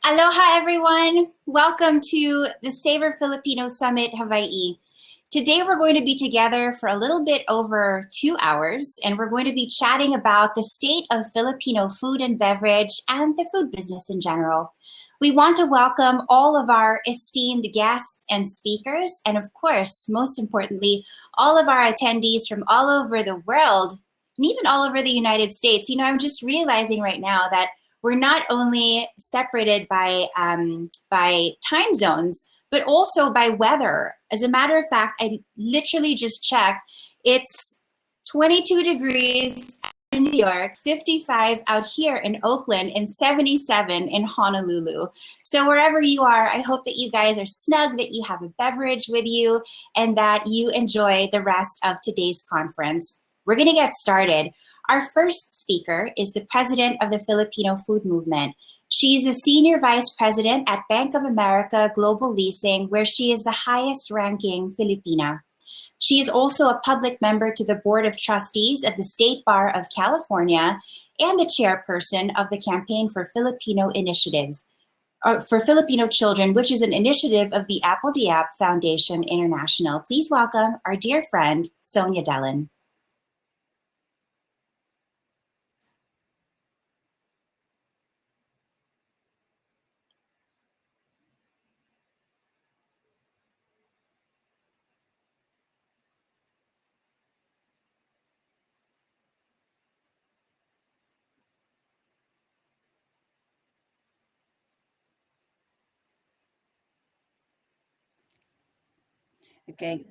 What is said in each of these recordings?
Aloha, everyone. Welcome to the Savor Filipino Summit, Hawaii. Today, we're going to be together for a little bit over 2 hours, and we're going to be chatting about the state of Filipino food and beverage and the food business in general. We want to welcome all of our esteemed guests and speakers, and of course, most importantly, all of our attendees from all over the world, and even all over the United States. I'm just realizing right now that we're not only separated by time zones, but also by weather. As a matter of fact, I literally just checked. It's 22 degrees in New York, 55 out here in Oakland, and 77 in Honolulu. So wherever you are, I hope that you guys are snug, that you have a beverage with you, and that you enjoy the rest of today's conference. We're going to get started. Our first speaker is the president of the Filipino Food Movement. She's a senior vice president at Bank of America Global Leasing, where she is the highest ranking Filipina. She is also a public member to the Board of Trustees of the State Bar of California and the chairperson of the Campaign for Filipino Initiative, for Filipino Children, which is an initiative of the Apple Diab Foundation International. Please welcome our dear friend, Sonia Delen. Okay,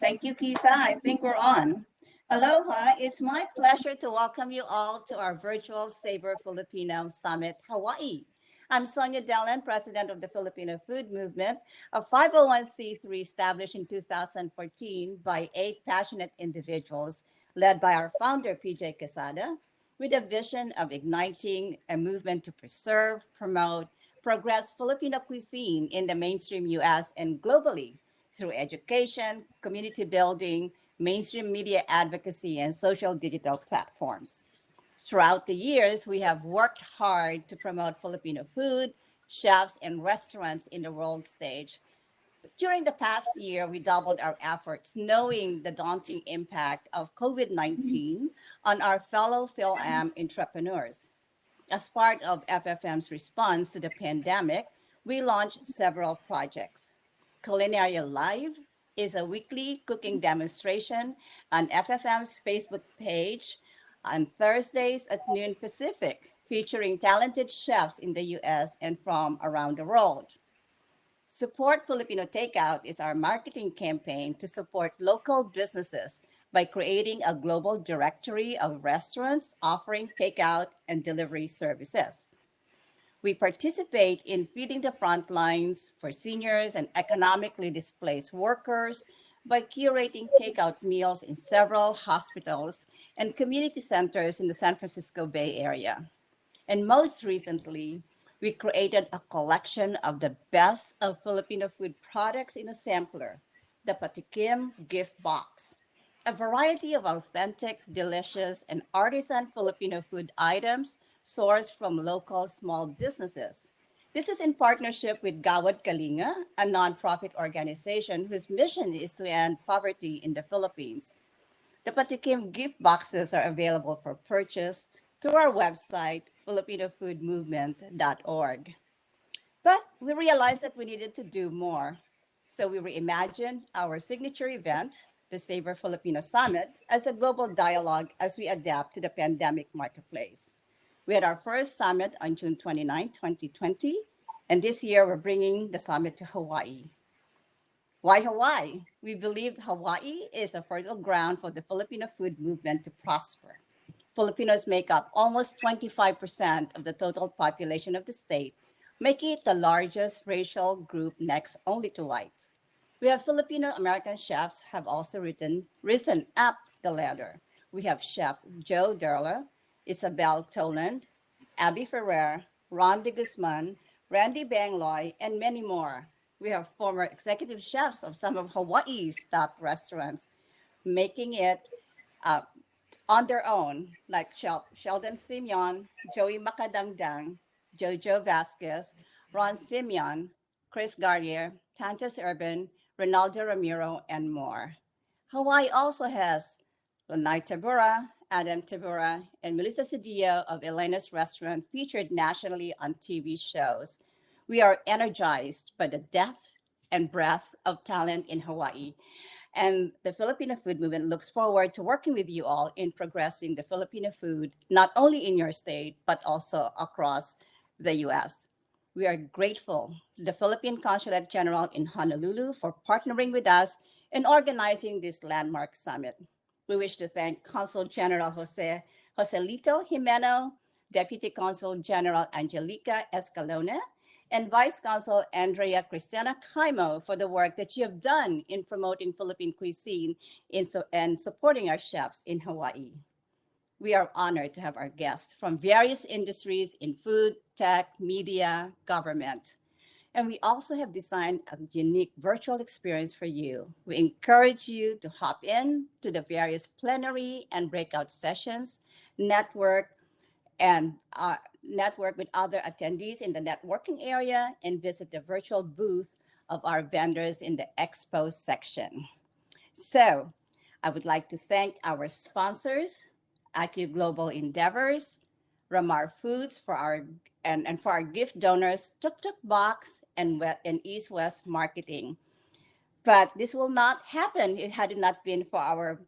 thank you, Keesa. I think we're on. Aloha, it's my pleasure to welcome you all to our virtual Savor Filipino Summit, Hawaii. I'm Sonia Delen, president of the Filipino Food Movement, a 501c3 established in 2014 by 8 passionate individuals led by our founder, PJ Quesada, with a vision of igniting a movement to preserve, promote, progress Filipino cuisine in the mainstream US and globally through education, community building, mainstream media advocacy, and social digital platforms. Throughout the years, we have worked hard to promote Filipino food, chefs, and restaurants in the world stage. During the past year, we doubled our efforts, knowing the daunting impact of COVID-19 on our fellow PhilAm entrepreneurs. As part of FFM's response to the pandemic, we launched several projects. Culinary Live is a weekly cooking demonstration on FFM's Facebook page on Thursdays at noon Pacific, featuring talented chefs in the US and from around the world. Support Filipino Takeout is our marketing campaign to support local businesses by creating a global directory of restaurants offering takeout and delivery services. We participate in feeding the front lines for seniors and economically displaced workers by curating takeout meals in several hospitals and community centers in the San Francisco Bay Area. And most recently, we created a collection of the best of Filipino food products in a sampler, the Patikim Gift Box, a variety of authentic, delicious, and artisan Filipino food items sourced from local small businesses. This is in partnership with Gawad Kalinga, a nonprofit organization whose mission is to end poverty in the Philippines. The Patikim gift boxes are available for purchase through our website, filipinofoodmovement.org. But we realized that we needed to do more. So we reimagined our signature event, the Savor Filipino Summit, as a global dialogue as we adapt to the pandemic marketplace. We had our first summit on June 29, 2020, and this year we're bringing the summit to Hawaii. Why Hawaii? We believe Hawaii is a fertile ground for the Filipino food movement to prosper. Filipinos make up almost 25% of the total population of the state, making it the largest racial group next only to whites. We have Filipino American chefs have also risen up the ladder. We have Chef Joe Derla, Isabel Toland, Abby Ferrer, Ron de Guzman, Randy Bangloy, and many more. We have former executive chefs of some of Hawaii's top restaurants, making it on their own, like Sheldon Simeon, Joey Macadangdang, Jojo Vasquez, Ron Simeon, Chris Garnier, Tantas Urban, Ronaldo Ramiro, and more. Hawaii also has Lanai Tabura, Adam Tabura, and Melissa Cedillo of Elena's Restaurant featured nationally on TV shows. We are energized by the depth and breadth of talent in Hawaii, and the Filipino food movement looks forward to working with you all in progressing the Filipino food, not only in your state, but also across the US. We are grateful to the Philippine Consulate General in Honolulu for partnering with us in organizing this landmark summit. We wish to thank Consul General Joselito Jimeno, Deputy Consul General Angelica Escalona, and Vice Consul Andrea Cristina Caimo for the work that you have done in promoting Philippine cuisine and supporting our chefs in Hawaii. We are honored to have our guests from various industries in food, tech, media, government. And we also have designed a unique virtual experience for you. We encourage you to hop in to the various plenary and breakout sessions, network, and network with other attendees in the networking area, and visit the virtual booth of our vendors in the expo section. So I would like to thank our sponsors, IQ Global Endeavors, Ramar Foods for and for our gift donors, Tuk Tuk Box and East West Marketing. But this will not happen if it had not been for our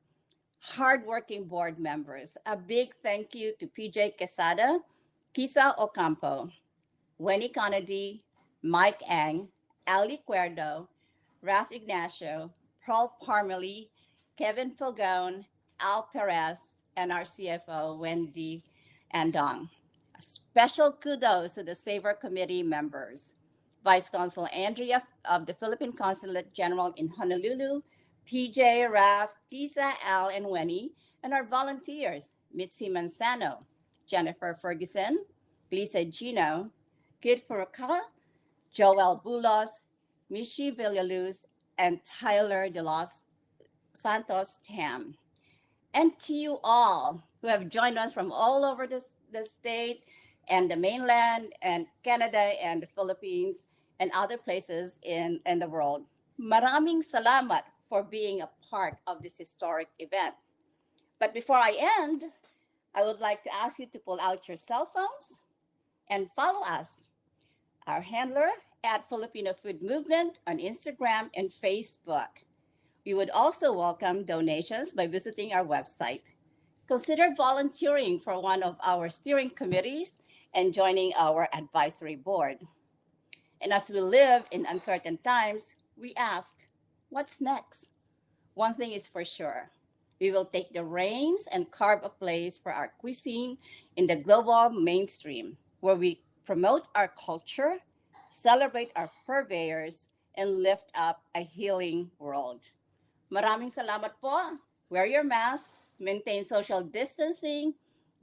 hardworking board members. A big thank you to PJ Quesada, Keesa Ocampo, Wendy Kennedy, Mike Ang, Ali Cuerdo, Ralph Ignacio, Paul Parmalee, Kevin Filgone, Al Perez, and our CFO, Wendy Andong. A special kudos to the Savor Committee members, Vice Consul Andrea of the Philippine Consulate General in Honolulu, PJ, Raf, Keesa, Al, and Wendy, and our volunteers, Mitzi Manzano, Jennifer Ferguson, Lisa Gino, Kid Furukawa, Joel Bulos, Mishi Villaluz, and Tyler De Los Santos Tam. And to you all who have joined us from all over the state and the mainland and Canada and the Philippines and other places in the world. Maraming salamat for being a part of this historic event. But before I end, I would like to ask you to pull out your cell phones and follow us, our handler at Filipino Food Movement on Instagram and Facebook. We would also welcome donations by visiting our website. Consider volunteering for one of our steering committees and joining our advisory board. And as we live in uncertain times, we ask, what's next? One thing is for sure. We will take the reins and carve a place for our cuisine in the global mainstream, where we promote our culture, celebrate our purveyors, and lift up a healing world. Maraming salamat po. Wear your mask, maintain social distancing,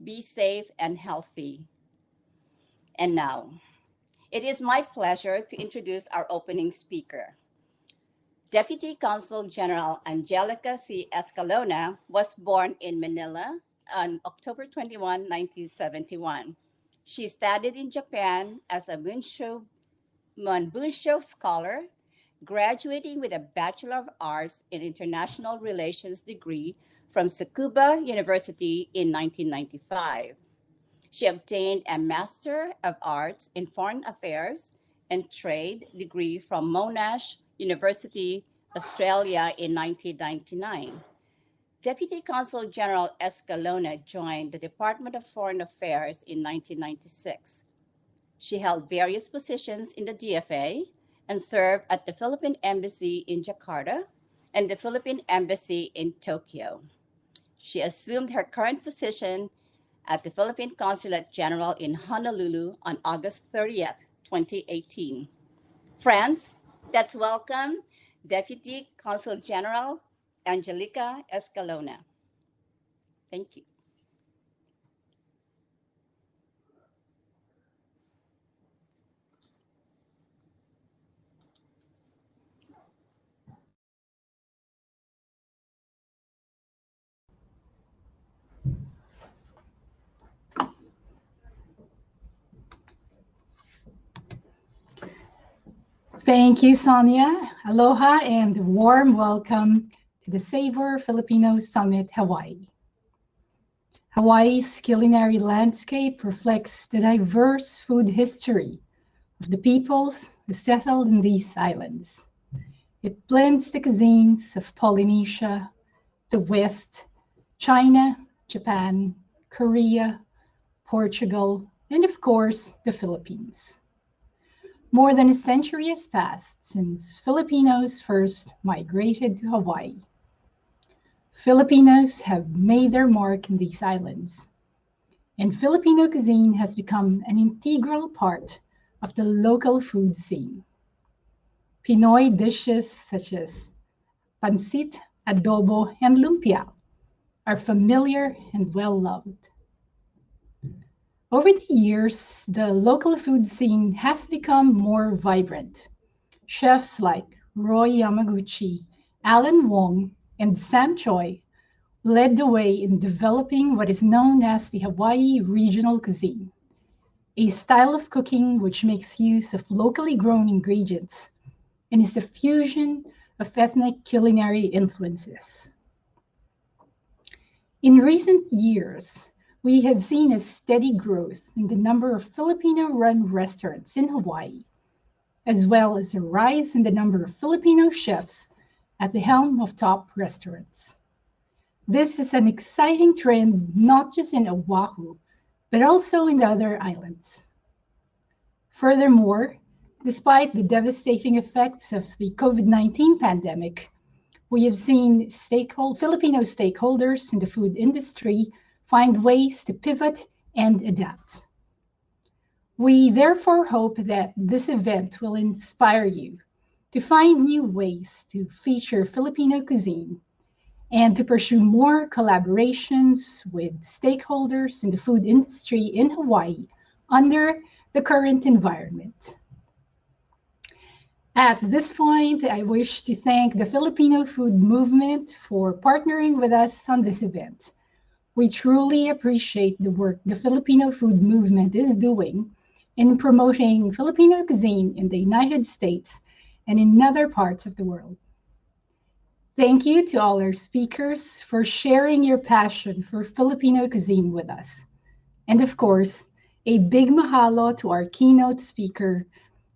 be safe and healthy. And now, it is my pleasure to introduce our opening speaker. Deputy Consul General Angelica C. Escalona was born in Manila on October 21, 1971. She studied in Japan as a Bunshō scholar, graduating with a Bachelor of Arts in International Relations degree from Tsukuba University in 1995. She obtained a Master of Arts in Foreign Affairs and Trade degree from Monash University, Australia in 1999. Deputy Consul General Escalona joined the Department of Foreign Affairs in 1996. She held various positions in the DFA and served at the Philippine Embassy in Jakarta and the Philippine Embassy in Tokyo. She assumed her current position at the Philippine Consulate General in Honolulu on August 30th, 2018. Friends, let's welcome Deputy Consul General Angelica Escalona. Thank you. Thank you, Sonia. Aloha and warm welcome to the Savor Filipino Summit, Hawaii. Hawaii's culinary landscape reflects the diverse food history of the peoples who settled in these islands. It blends the cuisines of Polynesia, the West, China, Japan, Korea, Portugal, and of course, the Philippines. More than a century has passed since Filipinos first migrated to Hawaii. Filipinos have made their mark in these islands, and Filipino cuisine has become an integral part of the local food scene. Pinoy dishes such as pancit, adobo, and lumpia are familiar and well-loved. Over the years, the local food scene has become more vibrant. Chefs like Roy Yamaguchi, Alan Wong, and Sam Choi led the way in developing what is known as the Hawaii regional cuisine, a style of cooking which makes use of locally grown ingredients and is a fusion of ethnic culinary influences. In recent years, we have seen a steady growth in the number of Filipino-run restaurants in Hawaii, as well as a rise in the number of Filipino chefs at the helm of top restaurants. This is an exciting trend not just in Oahu, but also in the other islands. Furthermore, despite the devastating effects of the COVID-19 pandemic, we have seen Filipino stakeholders in the food industry find ways to pivot and adapt. We therefore hope that this event will inspire you to find new ways to feature Filipino cuisine and to pursue more collaborations with stakeholders in the food industry in Hawaii under the current environment. At this point, I wish to thank the Filipino food movement for partnering with us on this event. We truly appreciate the work the Filipino food movement is doing in promoting Filipino cuisine in the United States and in other parts of the world. Thank you to all our speakers for sharing your passion for Filipino cuisine with us. And of course, a big mahalo to our keynote speaker,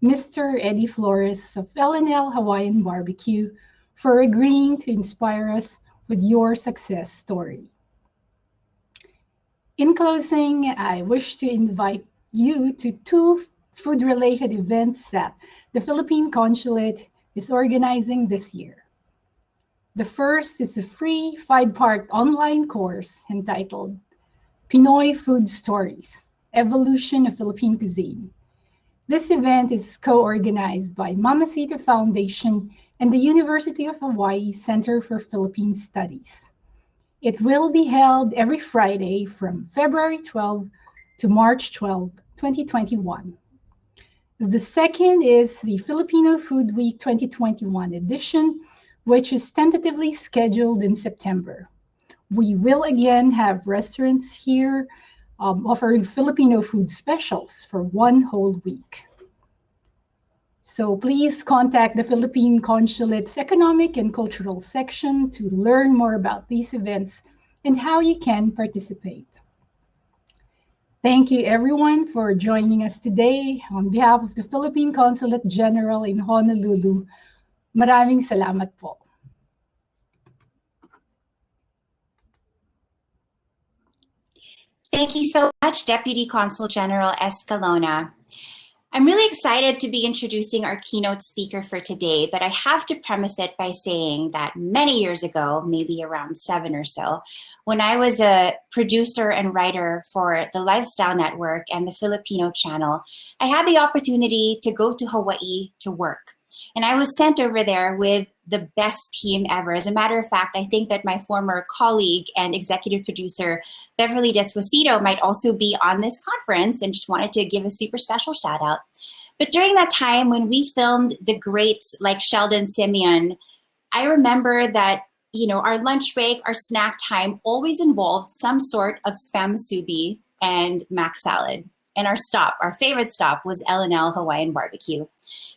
Mr. Eddie Flores of L&L Hawaiian Barbecue, for agreeing to inspire us with your success story. In closing, I wish to invite you to two food-related events that the Philippine Consulate is organizing this year. The first is a free 5-part online course entitled Pinoy Food Stories, Evolution of Philippine Cuisine. This event is co-organized by Mamacita Foundation and the University of Hawaii Center for Philippine Studies. It will be held every Friday from February 12 to March 12, 2021. The second is the Filipino Food Week 2021 edition, which is tentatively scheduled in September. We will again have restaurants here offering Filipino food specials for one whole week. So please contact the Philippine Consulate's Economic and Cultural section to learn more about these events and how you can participate. Thank you everyone for joining us today. On behalf of the Philippine Consulate General in Honolulu, maraming salamat po. Thank you so much, Deputy Consul General Escalona. I'm really excited to be introducing our keynote speaker for today, but I have to premise it by saying that many years ago, maybe around 7 or so, when I was a producer and writer for the Lifestyle Network and the Filipino channel, I had the opportunity to go to Hawaii to work. And I was sent over there with the best team ever. As a matter of fact, I think that my former colleague and executive producer, Beverly Desposito, might also be on this conference, and just wanted to give a super special shout out. But during that time when we filmed the greats like Sheldon Simeon, I remember that, you know, our lunch break, our snack time always involved some sort of spam musubi and mac salad. and our favorite stop was L&L Hawaiian Barbecue.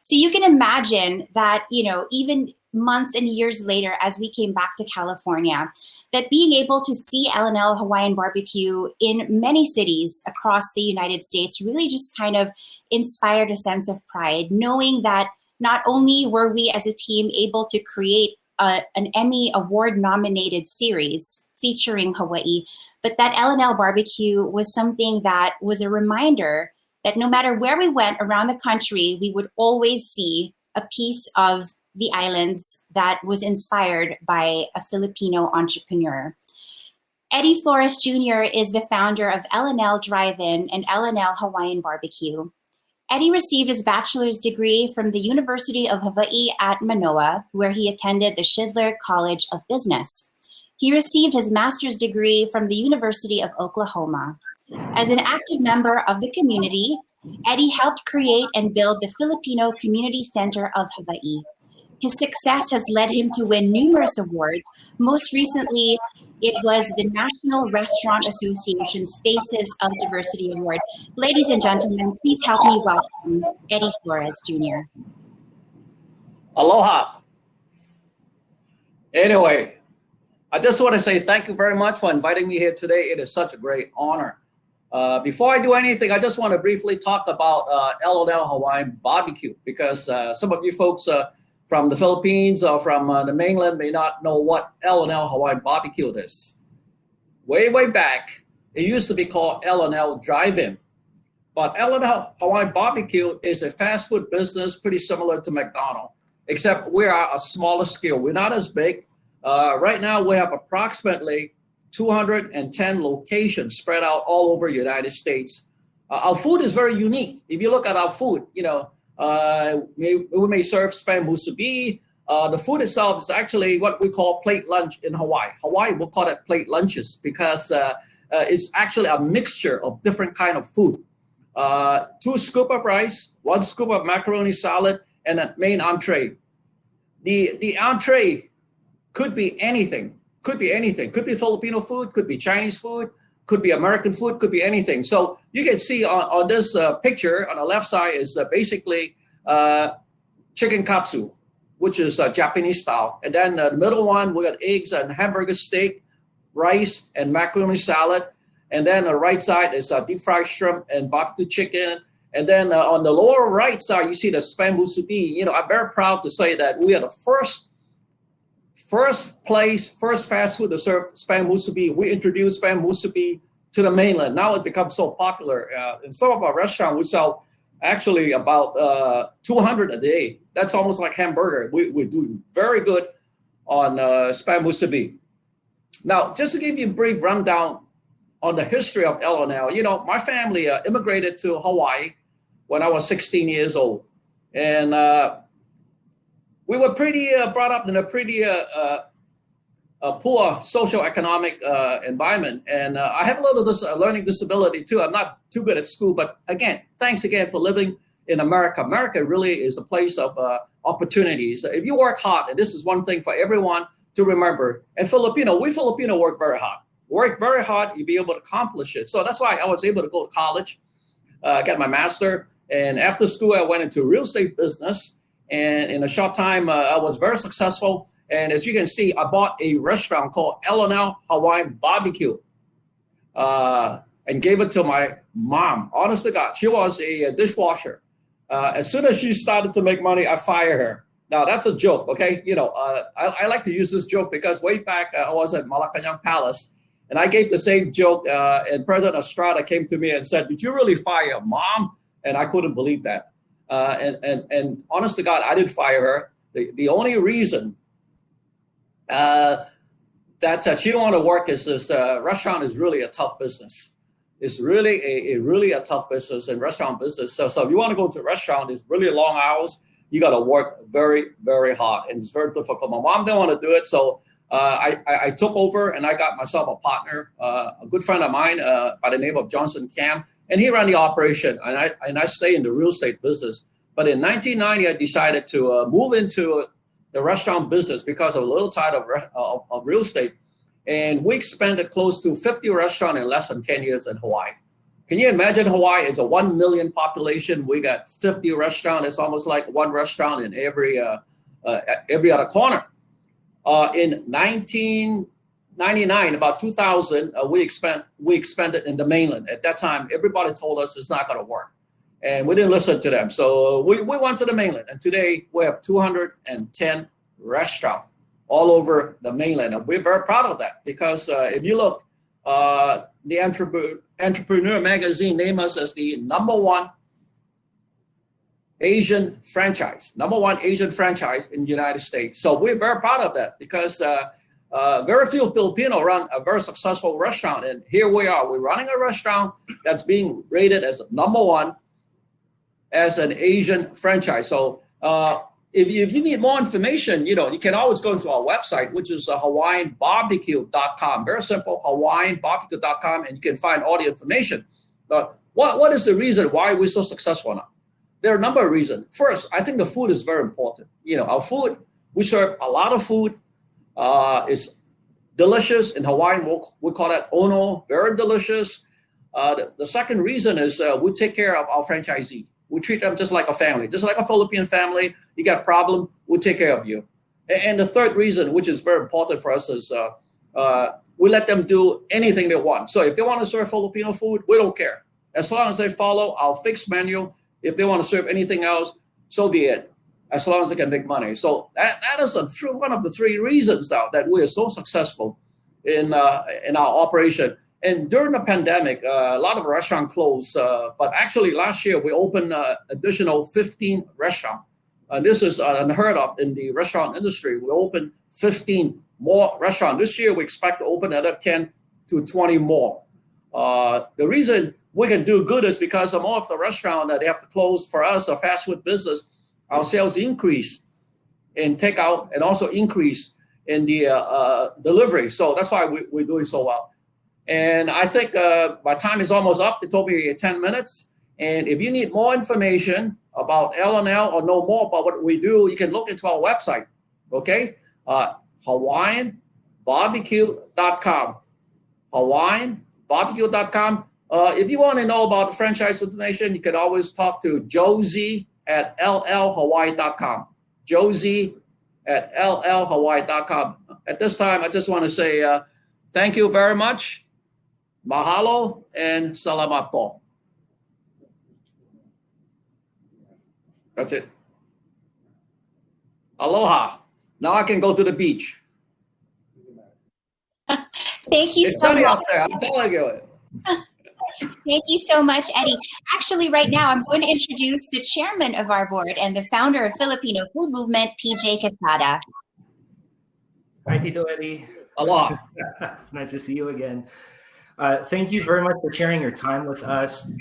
So you can imagine that, even months and years later, as we came back to California, that being able to see L&L Hawaiian Barbecue in many cities across the United States really just kind of inspired a sense of pride, knowing that not only were we as a team able to create an Emmy Award nominated series featuring Hawaii, but that L&L Barbecue was something that was a reminder that no matter where we went around the country, we would always see a piece of the islands that was inspired by a Filipino entrepreneur. Eddie Flores Jr. is the founder of L&L Drive-In and L&L Hawaiian Barbecue. Eddie received his bachelor's degree from the University of Hawaii at Manoa, where he attended the Schindler College of Business. He received his master's degree from the University of Oklahoma. As an active member of the community, Eddie helped create and build the Filipino Community Center of Hawaii. His success has led him to win numerous awards. Most recently, it was the National Restaurant Association's Faces of Diversity Award. Ladies and gentlemen, please help me welcome Eddie Flores Jr. Aloha. Anyway, I just want to say thank you very much for inviting me here today. It is such a great honor. Before I do anything, I just want to briefly talk about L&L Hawaiian Barbecue, because some of you folks from the Philippines or from the mainland may not know what L&L Hawaiian Barbecue is. Way back, it used to be called L&L Drive-In. But L&L Hawaiian Barbecue is a fast food business pretty similar to McDonald's, except we are a smaller scale. We're not as big. Right now, we have approximately 210 locations spread out all over the United States. Our food is very unique. If you look at our food, we may serve spam musubi. The food itself is actually what we call plate lunch in Hawaii. Hawaii will call it plate lunches because it's actually a mixture of different kind of food. 2 scoop of rice, 1 scoop of macaroni salad, and a main entree. The entree could be anything. Could be anything. Could be Filipino food, could be Chinese food, could be American food, could be anything. So you can see on this picture on the left side is basically chicken katsu, which is Japanese style. And then the middle one, we got eggs and hamburger steak, rice and macaroni salad. And then the right side is deep fried shrimp and barbecue chicken. And then on the lower right side, you see the spam musubi. I'm very proud to say that we are the first fast food to serve spam musubi. We introduced spam musubi to the mainland. Now it becomes so popular. In some of our restaurants, we sell actually about 200 a day. That's almost like hamburger. We're doing very good on spam musubi. Now, just to give you a brief rundown on the history of L&L, my family immigrated to Hawaii when I was 16 years old. And we were pretty brought up in a pretty poor socioeconomic environment. And I have a little learning disability too. I'm not too good at school, but again, thanks again for living in America. America really is a place of opportunities. If you work hard, and this is one thing for everyone to remember, and we Filipino work very hard. Work very hard, you'll be able to accomplish it. So that's why I was able to go to college, get my master. And after school, I went into real estate business. And in a short time, I was very successful. And as you can see, I bought a restaurant called L&L Hawaiian Barbecue and gave it to my mom. Honest to God, she was a dishwasher. As soon as she started to make money, I fired her. Now, that's a joke, okay? I like to use this joke because way back, I was at Malacanang Palace. And I gave the same joke, and President Estrada came to me and said, "Did you really fire your mom?" And I couldn't believe that. And honest to God, I didn't fire her. The only reason that she don't want to work is this restaurant is really a tough business. It's really a tough business and restaurant business. So if you want to go to a restaurant, it's really long hours. You got to work very, very hard, and it's very difficult. My mom didn't want to do it, so I took over and I got myself a partner, a good friend of mine by the name of Johnson Cam, and he ran the operation, and I stay in the real estate business. But in 1990, I decided to move into the restaurant business because I'm a little tired of real estate. And we expanded close to 50 restaurants in less than 10 years in Hawaii. Can you imagine Hawaii is a 1 million population? We got 50 restaurants. It's almost like one restaurant in every other corner. In 1999, about 2000, we expanded in the mainland. At that time, everybody told us it's not going to work, and we didn't listen to them. So we went to the mainland, and today we have 210 restaurants all over the mainland, and we're very proud of that because if you look, the Entrepreneur magazine named us as the #1 Asian franchise, #1 Asian franchise in the United States. So we're very proud of that because very few Filipino run a very successful restaurant. And here we are, we're running a restaurant that's being rated as #1 as an Asian franchise. So if you need more information, you can always go into our website, which is HawaiianBarbecue.com. Very simple, HawaiianBarbecue.com, and you can find all the information. But what is the reason why we're so successful now? There are a number of reasons. First, I think the food is very important. Our food, we serve a lot of food. It's delicious. In Hawaiian, we call that ono, very delicious. The second reason is we take care of our franchisee. We treat them just like a family, just like a Philippine family. You got a problem, we'll take care of you. And the third reason, which is very important for us, is we let them do anything they want. So if they want to serve Filipino food, we don't care. As long as they follow our fixed menu, if they want to serve anything else, so be it, as long as they can make money. So that is one of the three reasons now that we are so successful in our operation. And during the pandemic, a lot of restaurants closed. But actually, last year, we opened additional 15 restaurants. This is unheard of in the restaurant industry. We opened 15 more restaurants. This year, we expect to open another 10 to 20 more. The reason we can do good is because more of the restaurant that they have to close for us, a fast food business, our sales increase in takeout and also increase in the delivery. So that's why we're doing so well. And I think my time is almost up. They told me 10 minutes. And if you need more information about L&L or know more about what we do, you can look into our website, okay? HawaiianBarbecue.com. HawaiianBarbecue.com. If you want to know about the franchise information, you can always talk to Josie at llhawaii.com. Josie at llhawaii.com. At this time, I just want to say thank you very much. Mahalo and salamat po. That's it. Aloha. Now I can go to the beach. Thank you It's so sunny much. out there, I'm telling you. Thank you so much, Eddie. Actually, right now, I'm going to introduce the chairman of our board and the founder of Filipino Food Movement, PJ Quesada. Hi, Tito Eddie. Aloha. It's nice to see you again. Thank you very much for sharing your time with us.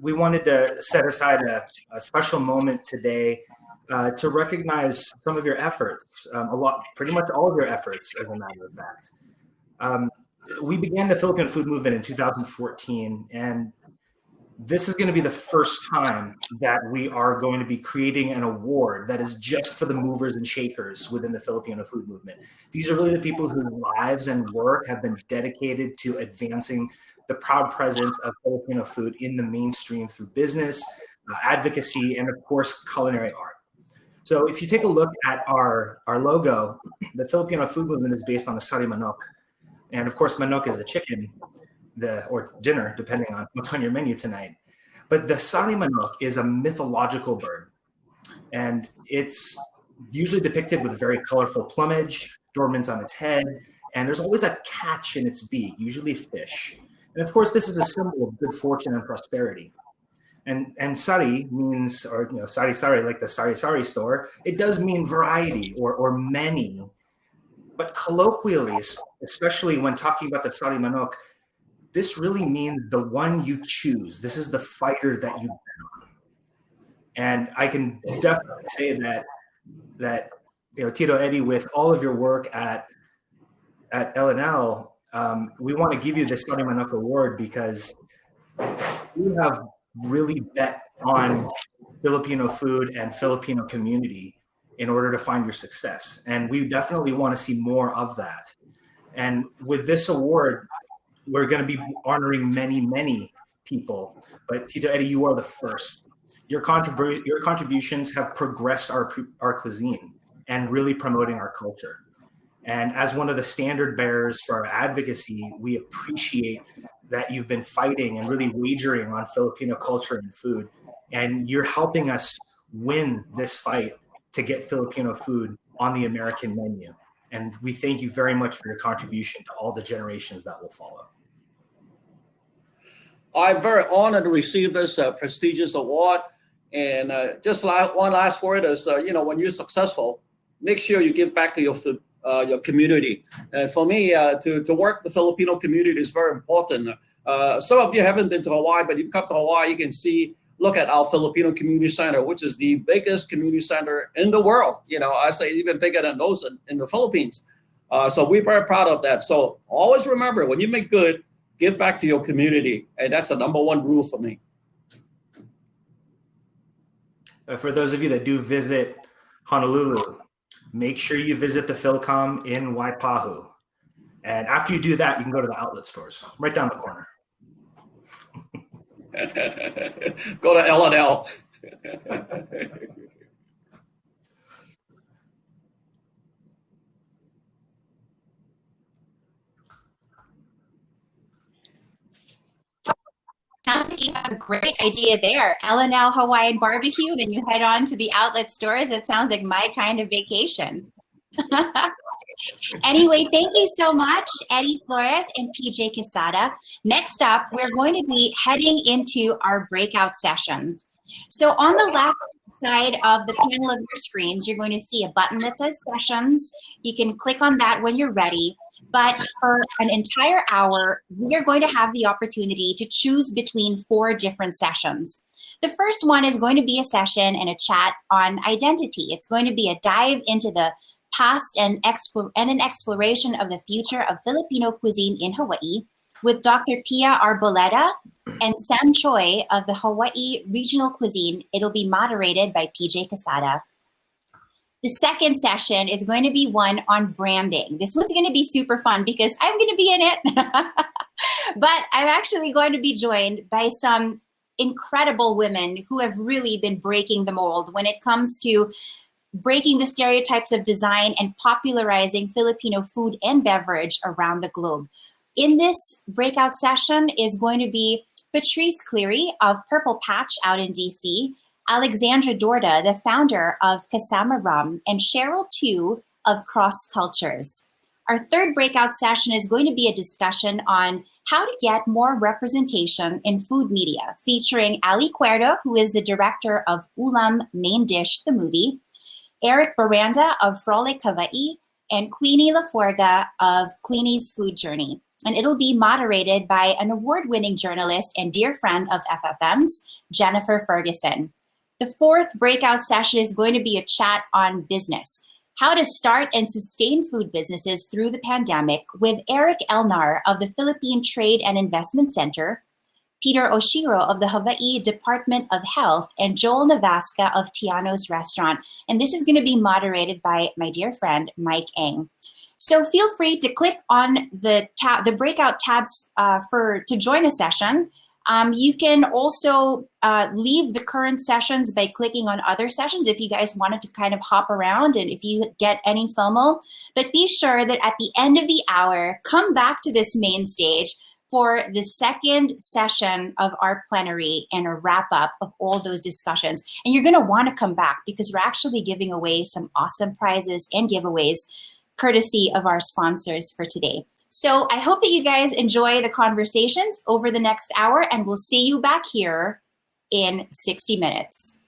We wanted to set aside a special moment today to recognize some of your efforts, pretty much all of your efforts, as a matter of fact. We began the Filipino Food Movement in 2014, and this is going to be the first time that we are going to be creating an award that is just for the movers and shakers within the Filipino Food Movement. These are really the people whose lives and work have been dedicated to advancing the proud presence of Filipino food in the mainstream through business, advocacy, and of course, culinary art. So if you take a look at our logo, the Filipino Food Movement is based on the sari manok. And of course, manok is the chicken, or dinner, depending on what's on your menu tonight. But the sari manok is a mythological bird. And it's usually depicted with very colorful plumage, dormant on its head, and there's always a catch in its beak, usually fish. And of course, this is a symbol of good fortune and prosperity. And sari means, or sari, like the sari store, it does mean variety or many. But colloquially, especially when talking about the sari manok, this really means the one you choose. This is the fighter that you bet on. And I can definitely say that Tito Eddie, with all of your work at L&L, we want to give you this Sari Manok Award because you have really bet on Filipino food and Filipino community in order to find your success. And we definitely want to see more of that. And with this award, we're going to be honoring many, many people, but Tito Eddie, you are the first. Your contributions have progressed our cuisine and really promoting our culture. And as one of the standard bearers for our advocacy, we appreciate that you've been fighting and really wagering on Filipino culture and food. And you're helping us win this fight to get Filipino food on the American menu. And we thank you very much for your contribution to all the generations that will follow. I'm very honored to receive this prestigious award. And just one last word is, when you're successful, make sure you give back to your community. And for me, to work with the Filipino community is very important. Some of you haven't been to Hawaii, but if you come to Hawaii, you can look at our Filipino Community Center, which is the biggest community center in the world. I say even bigger than those in the Philippines. So we're very proud of that. So always remember, when you make good, give back to your community. And that's the number one rule for me. For those of you that do visit Honolulu, make sure you visit the Philcom in Waipahu. And after you do that, you can go to the outlet stores right down the corner. Go to L&L. Sounds like you have a great idea there. L&L Hawaiian barbecue, then you head on to the outlet stores. It sounds like my kind of vacation. Anyway, thank you so much, Eddie Flores and PJ Quesada. Next up, we're going to be heading into our breakout sessions. So on the left side of the panel of your screens, you're going to see a button that says sessions. You can click on that when you're ready. But for an entire hour, we are going to have the opportunity to choose between 4 different sessions. The first one is going to be a session and a chat on identity. It's going to be a dive into the past and an exploration of the future of Filipino cuisine in Hawaii with Dr. Pia Arboleda and Sam Choi of the Hawaii Regional Cuisine. It'll be moderated by PJ Quesada. The second session is going to be one on branding. This one's going to be super fun because I'm going to be in it. But I'm actually going to be joined by some incredible women who have really been breaking the mold when it comes to breaking the stereotypes of design and popularizing Filipino food and beverage around the globe. In this breakout session is going to be Patrice Cleary of Purple Patch out in DC, Alexandra Dorda, the founder of Kasama Rum, and Cheryl Tu of Cross Cultures. Our third breakout session is going to be a discussion on how to get more representation in food media, featuring Ali Cuerdo, who is the director of Ulam Main Dish, the movie, Eric Baranda of Frolic Hawaii, and Queenie Laforga of Queenie's Food Journey. And it'll be moderated by an award-winning journalist and dear friend of FFM's, Jennifer Ferguson. The fourth breakout session is going to be a chat on business, how to start and sustain food businesses through the pandemic with Eric Elnar of the Philippine Trade and Investment Center, Peter Oshiro of the Hawaii Department of Health, and Joel Navasca of Tiano's Restaurant. And this is going to be moderated by my dear friend, Mike Eng. So feel free to click on the breakout tabs to join a session. You can also leave the current sessions by clicking on other sessions if you guys wanted to kind of hop around and if you get any FOMO. But be sure that at the end of the hour, come back to this main stage for the second session of our plenary and a wrap up of all those discussions. And you're going to want to come back because we're actually giving away some awesome prizes and giveaways courtesy of our sponsors for today. So I hope that you guys enjoy the conversations over the next hour, and we'll see you back here in 60 minutes.